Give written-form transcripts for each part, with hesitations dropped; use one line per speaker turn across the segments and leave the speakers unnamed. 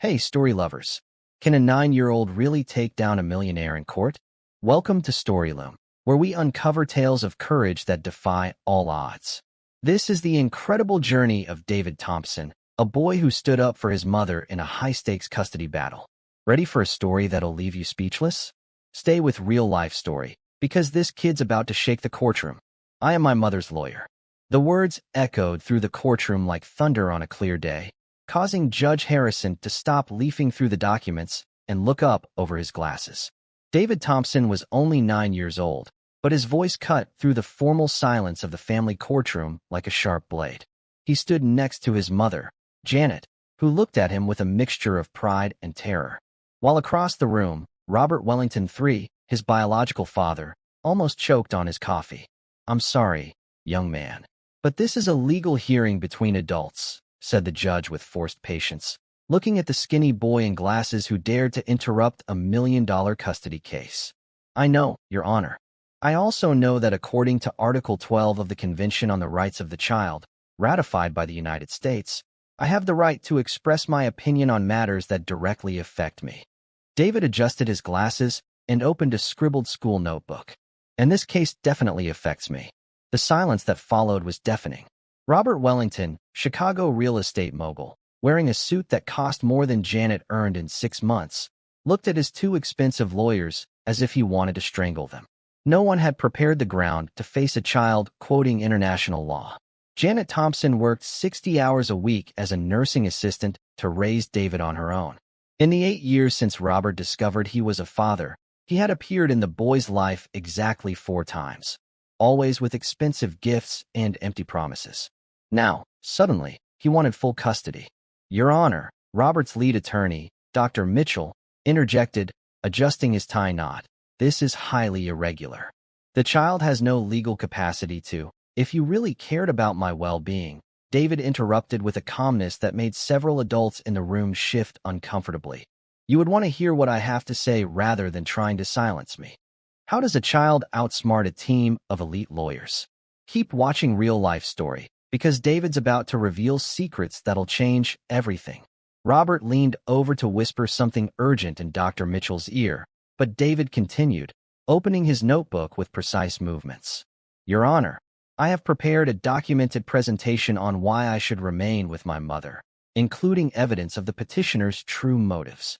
Hey, story lovers. Can a 9-year-old really take down a millionaire in court? Welcome to Storyloom, where we uncover tales of courage that defy all odds. This is the incredible journey of David Thompson, a boy who stood up for his mother in a high-stakes custody battle. Ready for a story that'll leave you speechless? Stay with real-life story, because this kid's about to shake the courtroom. I am my mother's lawyer. The words echoed through the courtroom like thunder on a clear day, causing Judge Harrison to stop leafing through the documents and look up over his glasses. David Thompson was only 9 years old, but his voice cut through the formal silence of the family courtroom like a sharp blade. He stood next to his mother, Janet, who looked at him with a mixture of pride and terror. While across the room, Robert Wellington III, his biological father, almost choked on his coffee. "I'm sorry, young man, but this is a legal hearing between adults," said the judge with forced patience, looking at the skinny boy in glasses who dared to interrupt a $1 million custody case. "I know, Your Honor. I also know that according to Article 12 of the Convention on the Rights of the Child, ratified by the United States, I have the right to express my opinion on matters that directly affect me." David adjusted his glasses and opened a scribbled school notebook. "And this case definitely affects me." The silence that followed was deafening. Robert Wellington, Chicago real estate mogul, wearing a suit that cost more than Janet earned in 6 months, looked at his two expensive lawyers as if he wanted to strangle them. No one had prepared the ground to face a child quoting international law. Janet Thompson worked 60 hours a week as a nursing assistant to raise David on her own. In the 8 years since Robert discovered he was a father, he had appeared in the boy's life exactly 4 times, always with expensive gifts and empty promises. Now, suddenly, he wanted full custody. "Your Honor," Robert's lead attorney, Dr. Mitchell, interjected, adjusting his tie knot. "This is highly irregular. The child has no legal capacity to." "If you really cared about my well-being," David interrupted with a calmness that made several adults in the room shift uncomfortably, "you would want to hear what I have to say rather than trying to silence me." How does a child outsmart a team of elite lawyers? Keep watching Real Life Story, because David's about to reveal secrets that'll change everything. Robert leaned over to whisper something urgent in Dr. Mitchell's ear, but David continued, opening his notebook with precise movements. "Your Honor, I have prepared a documented presentation on why I should remain with my mother, including evidence of the petitioner's true motives."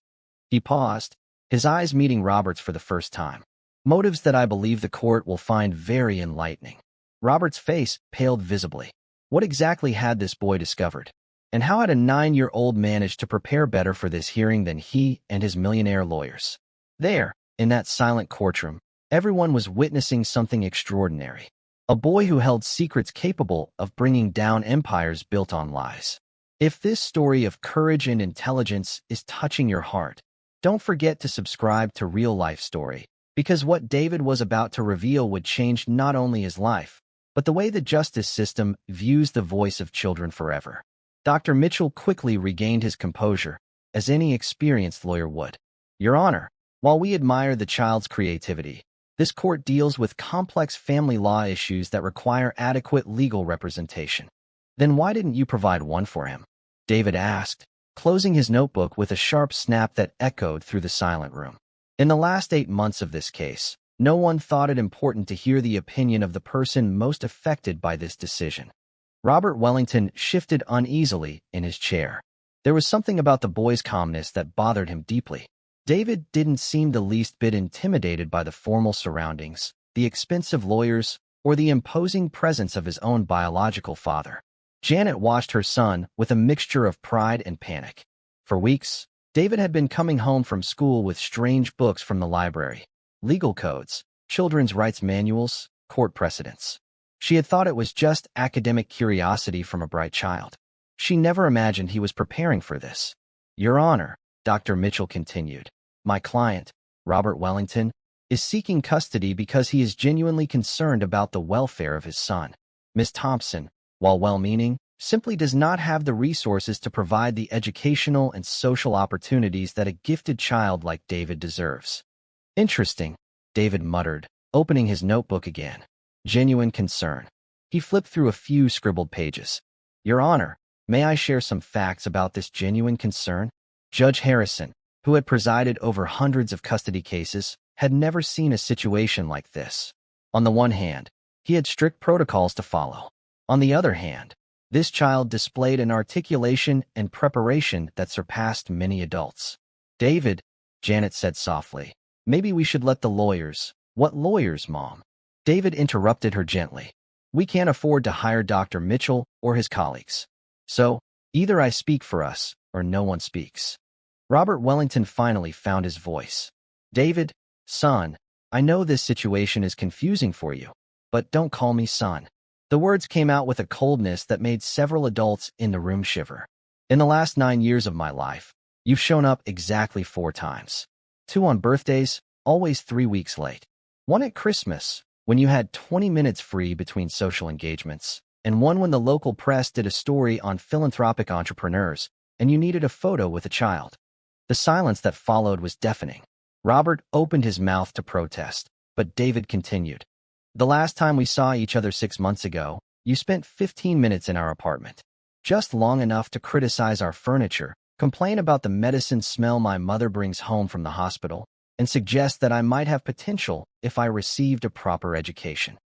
He paused, his eyes meeting Robert's for the first time. "Motives that I believe the court will find very enlightening." Robert's face paled visibly. What exactly had this boy discovered? And how had a 9-year-old managed to prepare better for this hearing than he and his millionaire lawyers? There, in that silent courtroom, everyone was witnessing something extraordinary. A boy who held secrets capable of bringing down empires built on lies. If this story of courage and intelligence is touching your heart, don't forget to subscribe to Real Life Story, because what David was about to reveal would change not only his life, but the way the justice system views the voice of children forever. Dr. Mitchell quickly regained his composure, as any experienced lawyer would. "Your Honor, while we admire the child's creativity, this court deals with complex family law issues that require adequate legal representation." "Then why didn't you provide one for him?" David asked, closing his notebook with a sharp snap that echoed through the silent room. In the last 8 months of this case, no one thought it important to hear the opinion of the person most affected by this decision. Robert Wellington shifted uneasily in his chair. There was something about the boy's calmness that bothered him deeply. David didn't seem the least bit intimidated by the formal surroundings, the expensive lawyers, or the imposing presence of his own biological father. Janet watched her son with a mixture of pride and panic. For weeks, David had been coming home from school with strange books from the library. Legal codes, children's rights manuals, court precedents. She had thought it was just academic curiosity from a bright child. She never imagined he was preparing for this. "Your Honor," Dr. Mitchell continued, "my client, Robert Wellington, is seeking custody because he is genuinely concerned about the welfare of his son. Ms. Thompson, while well-meaning, simply does not have the resources to provide the educational and social opportunities that a gifted child like David deserves." "Interesting," David muttered, opening his notebook again. Genuine concern. He flipped through a few scribbled pages. "Your Honor, may I share some facts about this genuine concern?" Judge Harrison, who had presided over hundreds of custody cases, had never seen a situation like this. On the one hand, he had strict protocols to follow. On the other hand, this child displayed an articulation and preparation that surpassed many adults. "David," Janet said softly, "maybe we should let the lawyers—" "What lawyers, Mom?" David interrupted her gently. "We can't afford to hire Dr. Mitchell or his colleagues. So, either I speak for us, or no one speaks." Robert Wellington finally found his voice. "David, son, I know this situation is confusing for you, but don't call me son." The words came out with a coldness that made several adults in the room shiver. "In the last 9 years of my life, you've shown up exactly 4 times. 2 on birthdays, always 3 weeks late. 1 at Christmas, when you had 20 minutes free between social engagements, and 1 when the local press did a story on philanthropic entrepreneurs, and you needed a photo with a child." The silence that followed was deafening. Robert opened his mouth to protest, but David continued. "The last time we saw each other 6 months ago, you spent 15 minutes in our apartment. Just long enough to criticize our furniture, complain about the medicine smell my mother brings home from the hospital, and suggest that I might have potential if I received a proper education."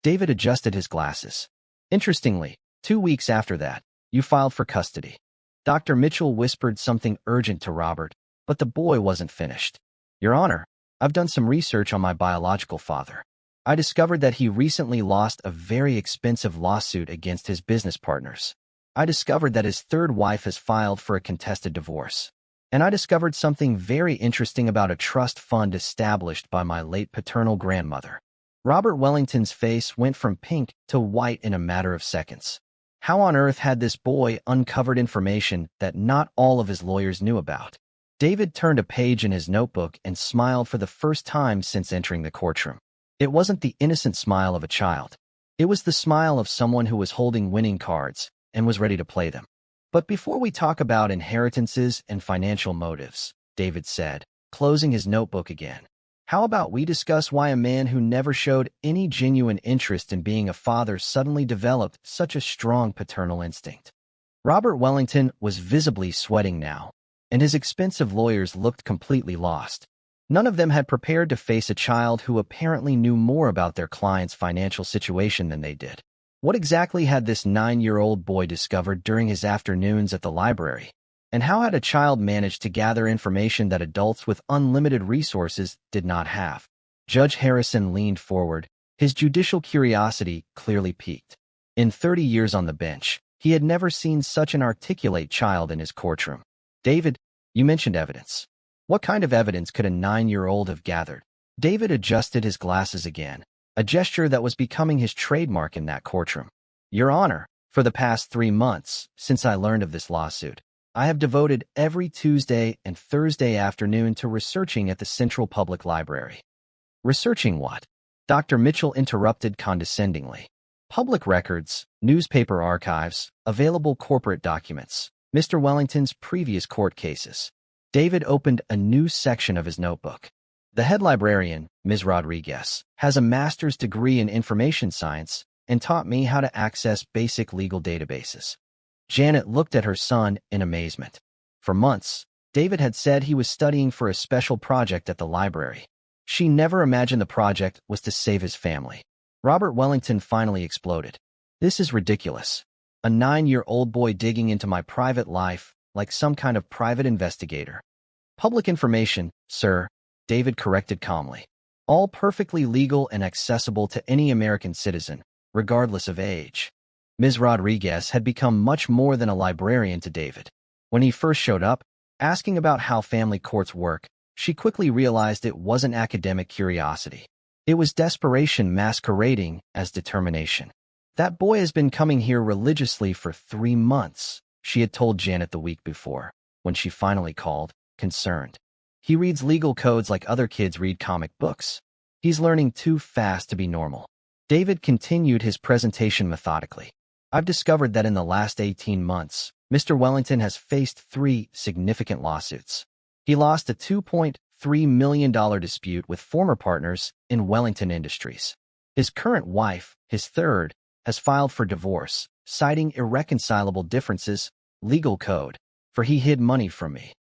David adjusted his glasses. "Interestingly, 2 weeks after that, you filed for custody." Dr. Mitchell whispered something urgent to Robert, but the boy wasn't finished. "Your Honor, I've done some research on my biological father. I discovered that he recently lost a very expensive lawsuit against his business partners. I discovered that his third wife has filed for a contested divorce. And I discovered something very interesting about a trust fund established by my late paternal grandmother." Robert Wellington's face went from pink to white in a matter of seconds. How on earth had this boy uncovered information that not all of his lawyers knew about? David turned a page in his notebook and smiled for the first time since entering the courtroom. It wasn't the innocent smile of a child. It was the smile of someone who was holding winning cards and was ready to play them. "But before we talk about inheritances and financial motives," David said, closing his notebook again, "how about we discuss why a man who never showed any genuine interest in being a father suddenly developed such a strong paternal instinct?" Robert Wellington was visibly sweating now, and his expensive lawyers looked completely lost. None of them had prepared to face a child who apparently knew more about their client's financial situation than they did. What exactly had this 9-year-old boy discovered during his afternoons at the library? And how had a child managed to gather information that adults with unlimited resources did not have? Judge Harrison leaned forward, his judicial curiosity clearly piqued. In 30 years on the bench, he had never seen such an articulate child in his courtroom. "David, you mentioned evidence. What kind of evidence could a 9-year-old have gathered?" David adjusted his glasses again, a gesture that was becoming his trademark in that courtroom. "Your Honor, for the past 3 months, since I learned of this lawsuit, I have devoted every Tuesday and Thursday afternoon to researching at the Central Public Library." "Researching what?" Dr. Mitchell interrupted condescendingly. "Public records, newspaper archives, available corporate documents, Mr. Wellington's previous court cases." David opened a new section of his notebook. "The head librarian, Ms. Rodriguez, has a master's degree in information science and taught me how to access basic legal databases." Janet looked at her son in amazement. For months, David had said he was studying for a special project at the library. She never imagined the project was to save his family. Robert Wellington finally exploded. "This is ridiculous. A 9-year-old boy digging into my private life like some kind of private investigator." "Public information, sir," David corrected calmly. "All perfectly legal and accessible to any American citizen, regardless of age." Ms. Rodriguez had become much more than a librarian to David. When he first showed up, asking about how family courts work, she quickly realized it wasn't academic curiosity. It was desperation masquerading as determination. "That boy has been coming here religiously for 3 months, she had told Janet the week before, when she finally called, concerned. "He reads legal codes like other kids read comic books. He's learning too fast to be normal." David continued his presentation methodically. "I've discovered that in the last 18 months, Mr. Wellington has faced 3 significant lawsuits. He lost a $2.3 million dispute with former partners in Wellington Industries. His current wife, his third, has filed for divorce, citing irreconcilable differences, legal code, for he hid money from me."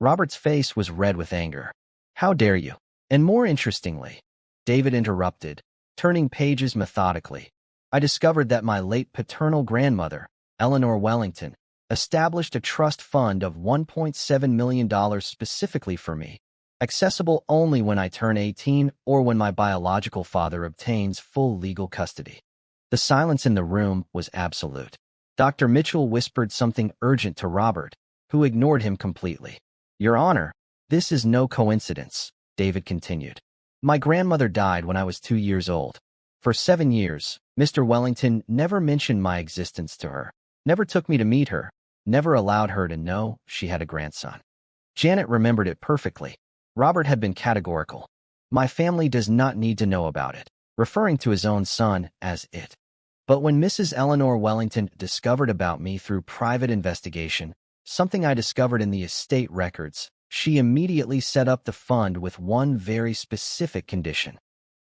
Robert's face was red with anger. How dare you? And more interestingly, David interrupted, turning pages methodically. I discovered that my late paternal grandmother, Eleanor Wellington, established a trust fund of $1.7 million specifically for me, accessible only when I turn 18 or when my biological father obtains full legal custody. The silence in the room was absolute. Dr. Mitchell whispered something urgent to Robert, who ignored him completely. Your Honor, this is no coincidence, David continued. My grandmother died when I was 2 years old. For 7 years, Mr. Wellington never mentioned my existence to her, never took me to meet her, never allowed her to know she had a grandson. Janet remembered it perfectly. Robert had been categorical. My family does not need to know about it, referring to his own son as it. But when Mrs. Eleanor Wellington discovered about me through private investigation, something I discovered in the estate records, she immediately set up the fund with one very specific condition.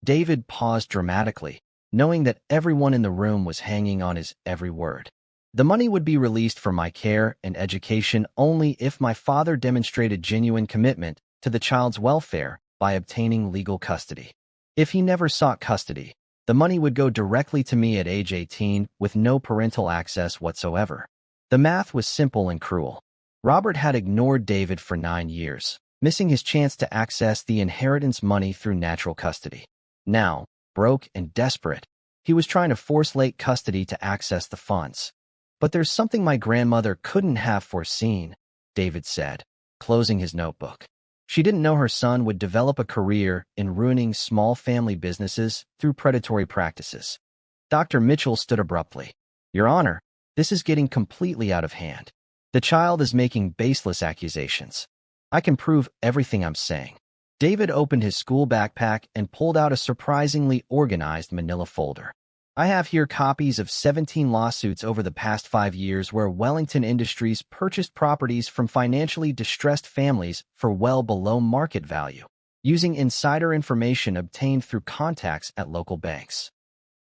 David paused dramatically, knowing that everyone in the room was hanging on his every word. The money would be released for my care and education only if my father demonstrated genuine commitment to the child's welfare by obtaining legal custody. If he never sought custody, the money would go directly to me at age 18 with no parental access whatsoever. The math was simple and cruel. Robert had ignored David for 9 years, missing his chance to access the inheritance money through natural custody. Now, broke and desperate, he was trying to force late custody to access the funds. But there's something my grandmother couldn't have foreseen, David said, closing his notebook. She didn't know her son would develop a career in ruining small family businesses through predatory practices. Dr. Mitchell stood abruptly. Your Honor, this is getting completely out of hand. The child is making baseless accusations. I can prove everything I'm saying. David opened his school backpack and pulled out a surprisingly organized manila folder. I have here copies of 17 lawsuits over the past 5 years where Wellington Industries purchased properties from financially distressed families for well below market value, using insider information obtained through contacts at local banks.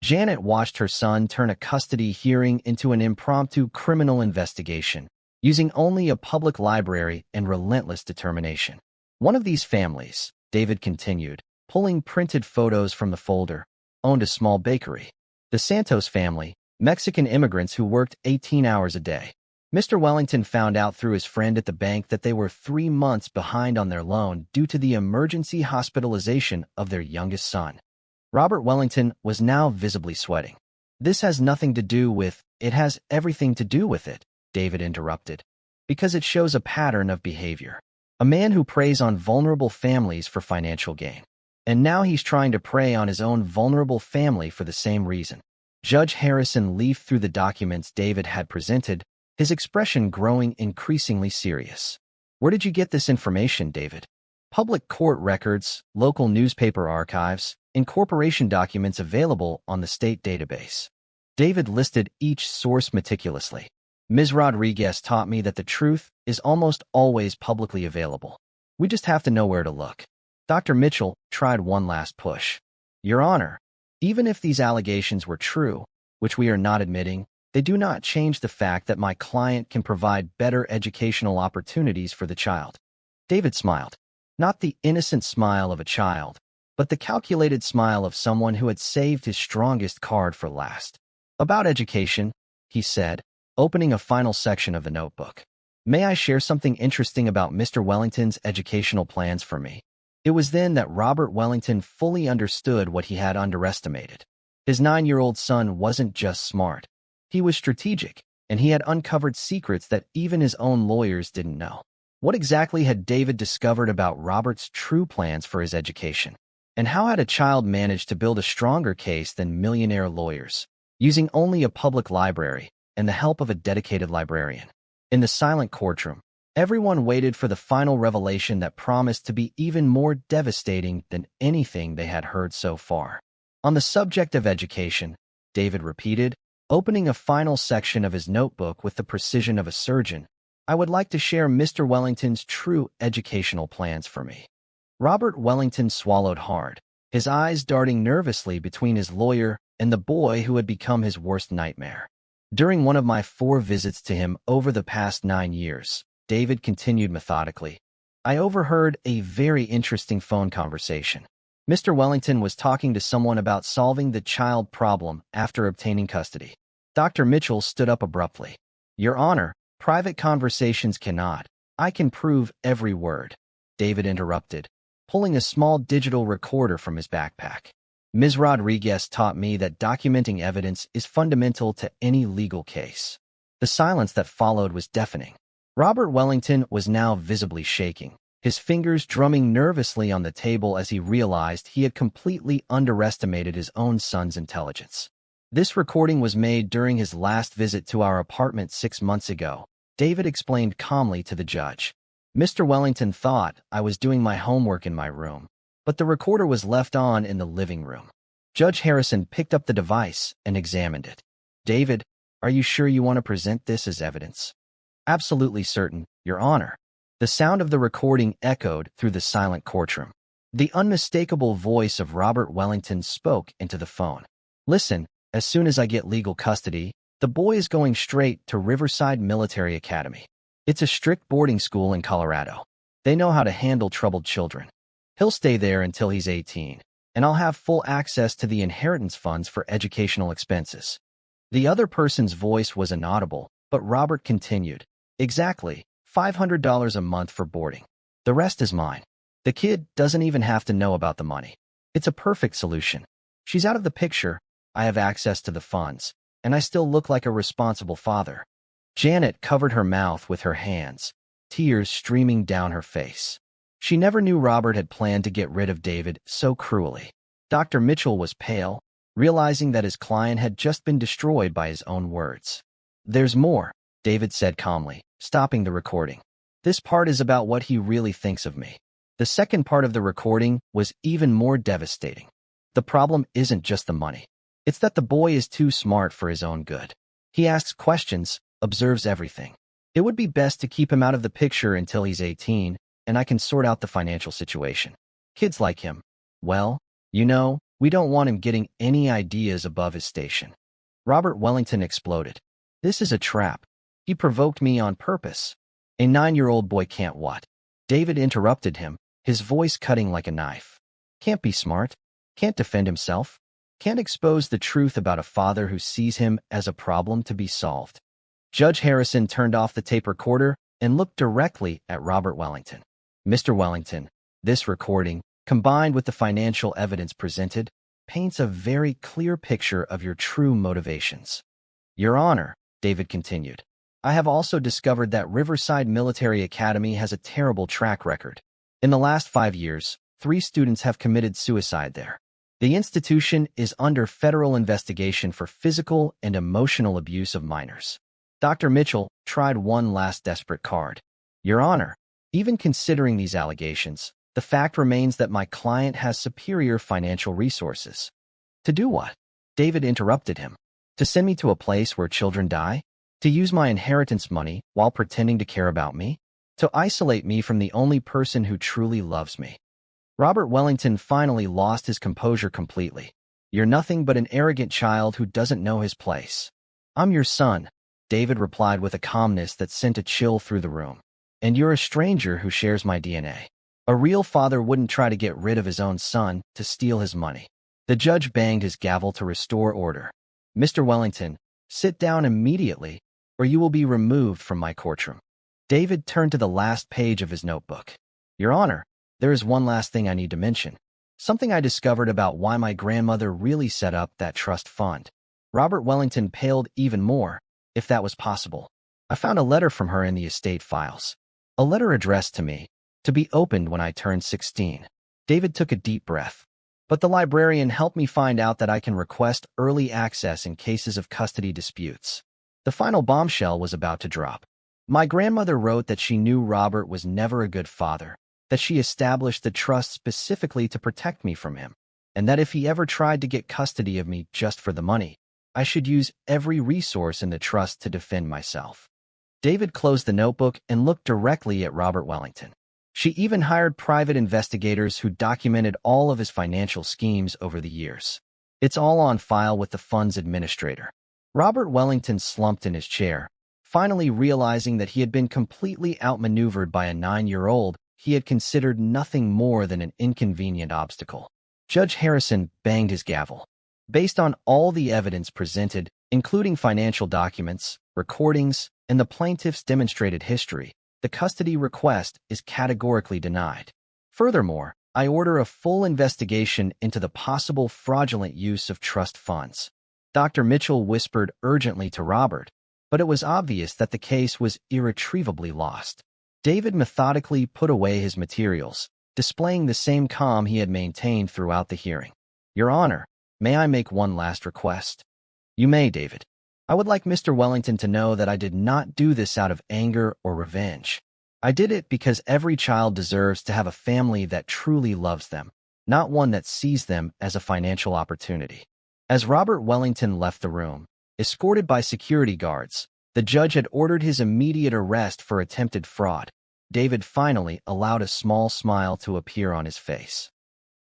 Janet watched her son turn a custody hearing into an impromptu criminal investigation, using only a public library and relentless determination. One of these families, David continued, pulling printed photos from the folder, owned a small bakery. The Santos family, Mexican immigrants who worked 18 hours a day. Mr. Wellington found out through his friend at the bank that they were 3 months behind on their loan due to the emergency hospitalization of their youngest son. Robert Wellington was now visibly sweating. This has nothing to do with, it has everything to do with it, David interrupted, because it shows a pattern of behavior. A man who preys on vulnerable families for financial gain. And now he's trying to prey on his own vulnerable family for the same reason. Judge Harrison leafed through the documents David had presented, his expression growing increasingly serious. Where did you get this information, David? Public court records, local newspaper archives, incorporation documents available on the state database. David listed each source meticulously. Ms. Rodriguez taught me that the truth is almost always publicly available. We just have to know where to look. Dr. Mitchell tried one last push. Your Honor, even if these allegations were true, which we are not admitting, they do not change the fact that my client can provide better educational opportunities for the child. David smiled. Not the innocent smile of a child, but the calculated smile of someone who had saved his strongest card for last. About education, he said, opening a final section of the notebook. May I share something interesting about Mr. Wellington's educational plans for me? It was then that Robert Wellington fully understood what he had underestimated. His 9-year-old son wasn't just smart. He was strategic, and he had uncovered secrets that even his own lawyers didn't know. What exactly had David discovered about Robert's true plans for his education? And how had a child managed to build a stronger case than millionaire lawyers, using only a public library and the help of a dedicated librarian? In the silent courtroom, everyone waited for the final revelation that promised to be even more devastating than anything they had heard so far. On the subject of education, David repeated, opening a final section of his notebook with the precision of a surgeon, I would like to share Mr. Wellington's true educational plans for me. Robert Wellington swallowed hard, his eyes darting nervously between his lawyer and the boy who had become his worst nightmare. During one of my 4 visits to him over the past 9 years, David continued methodically, I overheard a very interesting phone conversation. Mr. Wellington was talking to someone about solving the child problem after obtaining custody. Dr. Mitchell stood up abruptly. Your Honor, private conversations cannot. I can prove every word. David interrupted, pulling a small digital recorder from his backpack. Ms. Rodriguez taught me that documenting evidence is fundamental to any legal case. The silence that followed was deafening. Robert Wellington was now visibly shaking, his fingers drumming nervously on the table as he realized he had completely underestimated his own son's intelligence. This recording was made during his last visit to our apartment 6 months ago, David explained calmly to the judge. Mr. Wellington thought I was doing my homework in my room, but the recorder was left on in the living room. Judge Harrison picked up the device and examined it. David, are you sure you want to present this as evidence? Absolutely certain, Your Honor. The sound of the recording echoed through the silent courtroom. The unmistakable voice of Robert Wellington spoke into the phone. Listen, as soon as I get legal custody, the boy is going straight to Riverside Military Academy. It's a strict boarding school in Colorado. They know how to handle troubled children. He'll stay there until he's 18, and I'll have full access to the inheritance funds for educational expenses. The other person's voice was inaudible, but Robert continued. Exactly, $500 a month for boarding. The rest is mine. The kid doesn't even have to know about the money. It's a perfect solution. She's out of the picture, I have access to the funds, and I still look like a responsible father. Janet covered her mouth with her hands, tears streaming down her face. She never knew Robert had planned to get rid of David so cruelly. Dr. Mitchell was pale, realizing that his client had just been destroyed by his own words. There's more, David said calmly, stopping the recording. This part is about what he really thinks of me. The second part of the recording was even more devastating. The problem isn't just the money. It's that the boy is too smart for his own good. He asks questions, observes everything. It would be best to keep him out of the picture until he's 18, and I can sort out the financial situation. Kids like him, well, we don't want him getting any ideas above his station. Robert Wellington exploded. This is a trap. He provoked me on purpose. A 9-year-old boy can't what? David interrupted him, his voice cutting like a knife. Can't be smart. Can't defend himself. Can't expose the truth about a father who sees him as a problem to be solved. Judge Harrison turned off the tape recorder and looked directly at Robert Wellington. Mr. Wellington, this recording, combined with the financial evidence presented, paints a very clear picture of your true motivations. Your Honor, David continued, I have also discovered that Riverside Military Academy has a terrible track record. In the last 5 years, 3 students have committed suicide there. The institution is under federal investigation for physical and emotional abuse of minors. Dr. Mitchell tried one last desperate card. Your Honor, even considering these allegations, the fact remains that my client has superior financial resources. To do what? David interrupted him. To send me to a place where children die? To use my inheritance money while pretending to care about me? To isolate me from the only person who truly loves me? Robert Wellington finally lost his composure completely. You're nothing but an arrogant child who doesn't know his place. I'm your son, David replied with a calmness that sent a chill through the room. And you're a stranger who shares my DNA. A real father wouldn't try to get rid of his own son to steal his money. The judge banged his gavel to restore order. Mr. Wellington, sit down immediately, or you will be removed from my courtroom. David turned to the last page of his notebook. Your Honor, there is one last thing I need to mention. Something I discovered about why my grandmother really set up that trust fund. Robert Wellington paled even more, if that was possible. I found a letter from her in the estate files. A letter addressed to me, to be opened when I turned 16. David took a deep breath. But the librarian helped me find out that I can request early access in cases of custody disputes. The final bombshell was about to drop. My grandmother wrote that she knew Robert was never a good father, that she established the trust specifically to protect me from him, and that if he ever tried to get custody of me just for the money, I should use every resource in the trust to defend myself. David closed the notebook and looked directly at Robert Wellington. She even hired private investigators who documented all of his financial schemes over the years. It's all on file with the fund's administrator. Robert Wellington slumped in his chair, finally realizing that he had been completely outmaneuvered by a 9-year-old he had considered nothing more than an inconvenient obstacle. Judge Harrison banged his gavel. Based on all the evidence presented, including financial documents, recordings, and the plaintiff's demonstrated history, the custody request is categorically denied. Furthermore, I order a full investigation into the possible fraudulent use of trust funds. Dr. Mitchell whispered urgently to Robert, but it was obvious that the case was irretrievably lost. David methodically put away his materials, displaying the same calm he had maintained throughout the hearing. Your Honor, may I make one last request? You may, David. I would like Mr. Wellington to know that I did not do this out of anger or revenge. I did it because every child deserves to have a family that truly loves them, not one that sees them as a financial opportunity. As Robert Wellington left the room, escorted by security guards, the judge had ordered his immediate arrest for attempted fraud. David finally allowed a small smile to appear on his face.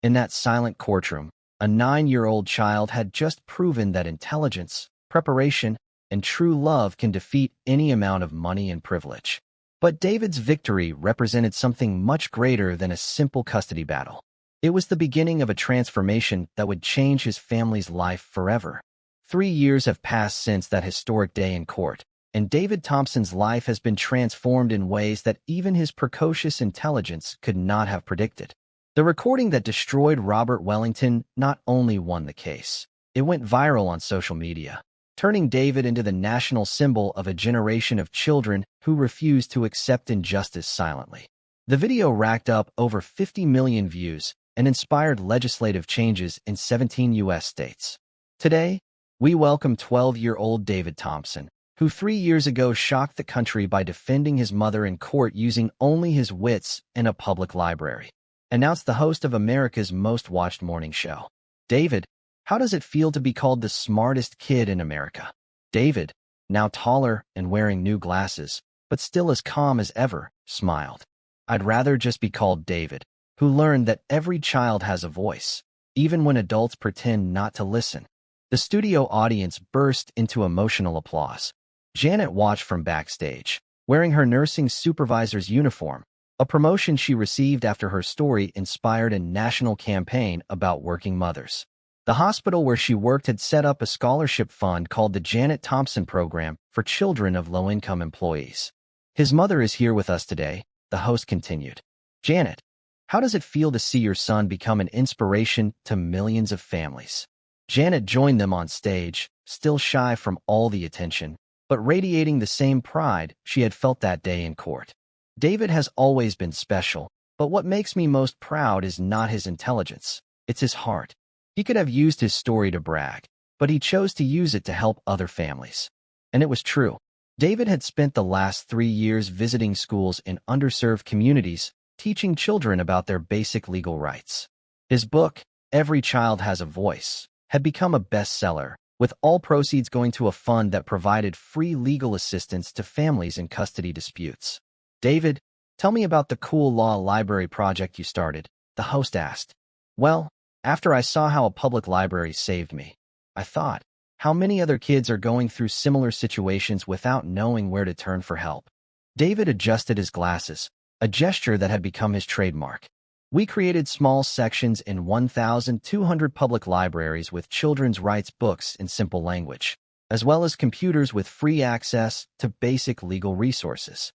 In that silent courtroom, a 9-year-old child had just proven that intelligence, preparation, and true love can defeat any amount of money and privilege. But David's victory represented something much greater than a simple custody battle. It was the beginning of a transformation that would change his family's life forever. 3 years have passed since that historic day in court, and David Thompson's life has been transformed in ways that even his precocious intelligence could not have predicted. The recording that destroyed Robert Wellington not only won the case, it went viral on social media, turning David into the national symbol of a generation of children who refused to accept injustice silently. The video racked up over 50 million views and inspired legislative changes in 17 U.S. states. Today, we welcome 12-year-old David Thompson, who 3 years ago shocked the country by defending his mother in court using only his wits in a public library. Announced the host of America's most watched morning show. David, how does it feel to be called the smartest kid in America? David, now taller and wearing new glasses, but still as calm as ever, smiled. I'd rather just be called David, who learned that every child has a voice, even when adults pretend not to listen. The studio audience burst into emotional applause. Janet watched from backstage, wearing her nursing supervisor's uniform, a promotion she received after her story inspired a national campaign about working mothers. The hospital where she worked had set up a scholarship fund called the Janet Thompson Program for children of low-income employees. His mother is here with us today, the host continued. Janet, how does it feel to see your son become an inspiration to millions of families? Janet joined them on stage, still shy from all the attention, but radiating the same pride she had felt that day in court. David has always been special, but what makes me most proud is not his intelligence, it's his heart. He could have used his story to brag, but he chose to use it to help other families. And it was true. David had spent the last 3 years visiting schools in underserved communities, teaching children about their basic legal rights. His book, Every Child Has a Voice, had become a bestseller, with all proceeds going to a fund that provided free legal assistance to families in custody disputes. David, tell me about the cool law library project you started, the host asked. Well, after I saw how a public library saved me, I thought, how many other kids are going through similar situations without knowing where to turn for help? David adjusted his glasses, a gesture that had become his trademark. We created small sections in 1,200 public libraries with children's rights books in simple language, as well as computers with free access to basic legal resources.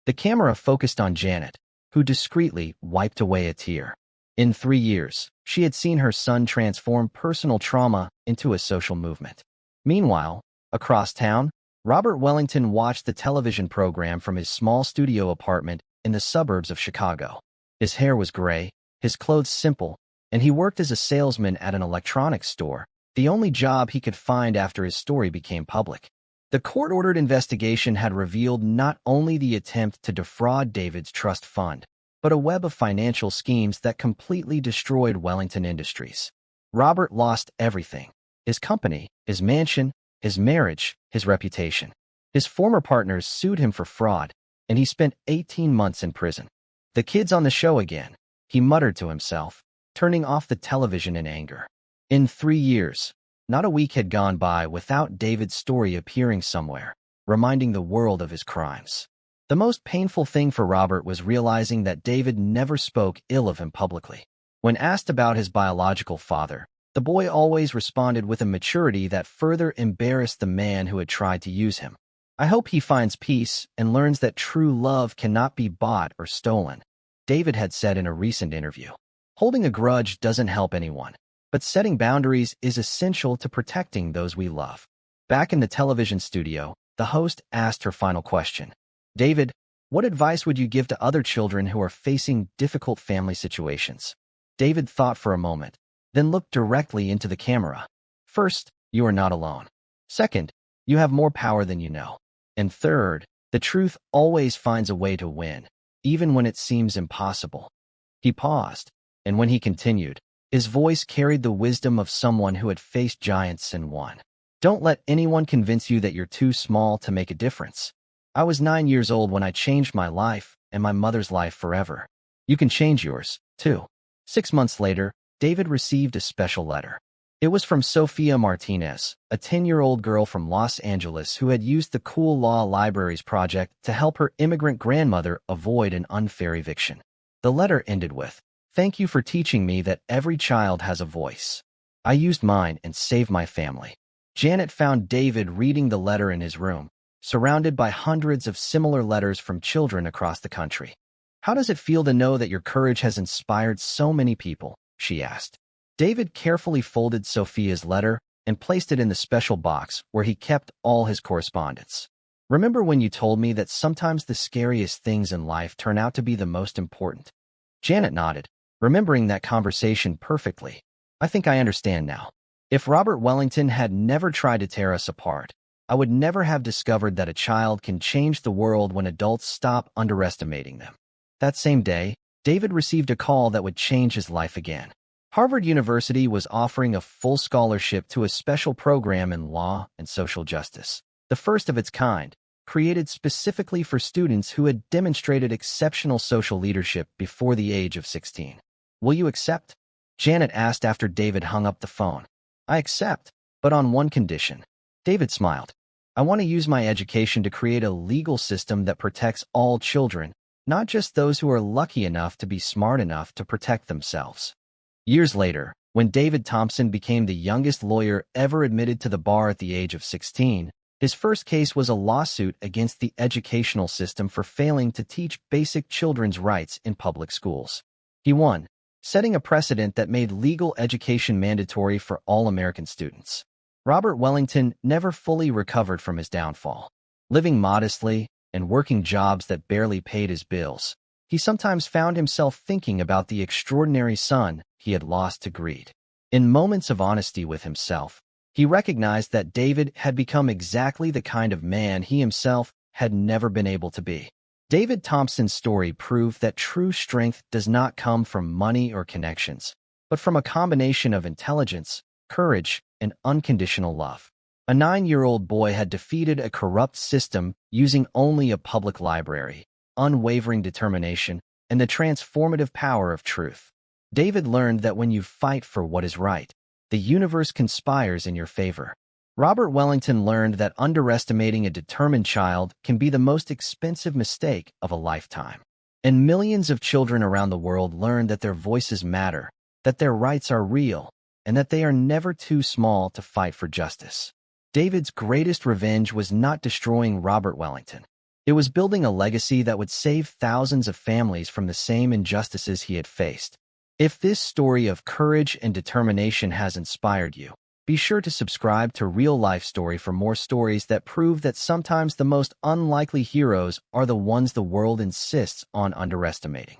The camera focused on Janet, who discreetly wiped away a tear. In 3 years, she had seen her son transform personal trauma into a social movement. Meanwhile, across town, Robert Wellington watched the television program from his small studio apartment in the suburbs of Chicago. His hair was gray, his clothes simple, and he worked as a salesman at an electronics store, the only job he could find after his story became public. The court-ordered investigation had revealed not only the attempt to defraud David's trust fund, but a web of financial schemes that completely destroyed Wellington Industries. Robert lost everything: his company, his mansion, his marriage, his reputation. His former partners sued him for fraud, and he spent 18 months in prison. The kid's on the show again, he muttered to himself, turning off the television in anger. In 3 years, not a week had gone by without David's story appearing somewhere, reminding the world of his crimes. The most painful thing for Robert was realizing that David never spoke ill of him publicly. When asked about his biological father, the boy always responded with a maturity that further embarrassed the man who had tried to use him. "I hope he finds peace and learns that true love cannot be bought or stolen," David had said in a recent interview. Holding a grudge doesn't help anyone, but setting boundaries is essential to protecting those we love. Back in the television studio, the host asked her final question. "David, what advice would you give to other children who are facing difficult family situations?" David thought for a moment, then looked directly into the camera. "First, you are not alone. Second, you have more power than you know. And third, the truth always finds a way to win, even when it seems impossible." He paused, and when he continued, his voice carried the wisdom of someone who had faced giants and won. "Don't let anyone convince you that you're too small to make a difference. I was 9 years old when I changed my life and my mother's life forever. You can change yours, too." 6 months later, David received a special letter. It was from Sofia Martinez, a 10-year-old girl from Los Angeles who had used the Cool Law Libraries project to help her immigrant grandmother avoid an unfair eviction. The letter ended with, "Thank you for teaching me that every child has a voice. I used mine and saved my family." Janet found David reading the letter in his room, surrounded by hundreds of similar letters from children across the country. "How does it feel to know that your courage has inspired so many people?" she asked. David carefully folded Sophia's letter and placed it in the special box where he kept all his correspondence. "Remember when you told me that sometimes the scariest things in life turn out to be the most important?" Janet nodded, remembering that conversation perfectly. "I think I understand now. If Robert Wellington had never tried to tear us apart, I would never have discovered that a child can change the world when adults stop underestimating them." That same day, David received a call that would change his life again. Harvard University was offering a full scholarship to a special program in law and social justice, the first of its kind, created specifically for students who had demonstrated exceptional social leadership before the age of 16. "Will you accept?" Janet asked after David hung up the phone. "I accept, but on one condition." David smiled. "I want to use my education to create a legal system that protects all children, not just those who are lucky enough to be smart enough to protect themselves." Years later, when David Thompson became the youngest lawyer ever admitted to the bar at the age of 16, his first case was a lawsuit against the educational system for failing to teach basic children's rights in public schools. He won, setting a precedent that made legal education mandatory for all American students. Robert Wellington never fully recovered from his downfall. Living modestly and working jobs that barely paid his bills, he sometimes found himself thinking about the extraordinary son he had lost to greed. In moments of honesty with himself, he recognized that David had become exactly the kind of man he himself had never been able to be. David Thompson's story proved that true strength does not come from money or connections, but from a combination of intelligence, courage, and unconditional love. A 9-year-old boy had defeated a corrupt system using only a public library, unwavering determination, and the transformative power of truth. David learned that when you fight for what is right, the universe conspires in your favor. Robert Wellington learned that underestimating a determined child can be the most expensive mistake of a lifetime. And millions of children around the world learned that their voices matter, that their rights are real, and that they are never too small to fight for justice. David's greatest revenge was not destroying Robert Wellington. It was building a legacy that would save thousands of families from the same injustices he had faced. If this story of courage and determination has inspired you, be sure to subscribe to Real Life Story for more stories that prove that sometimes the most unlikely heroes are the ones the world insists on underestimating.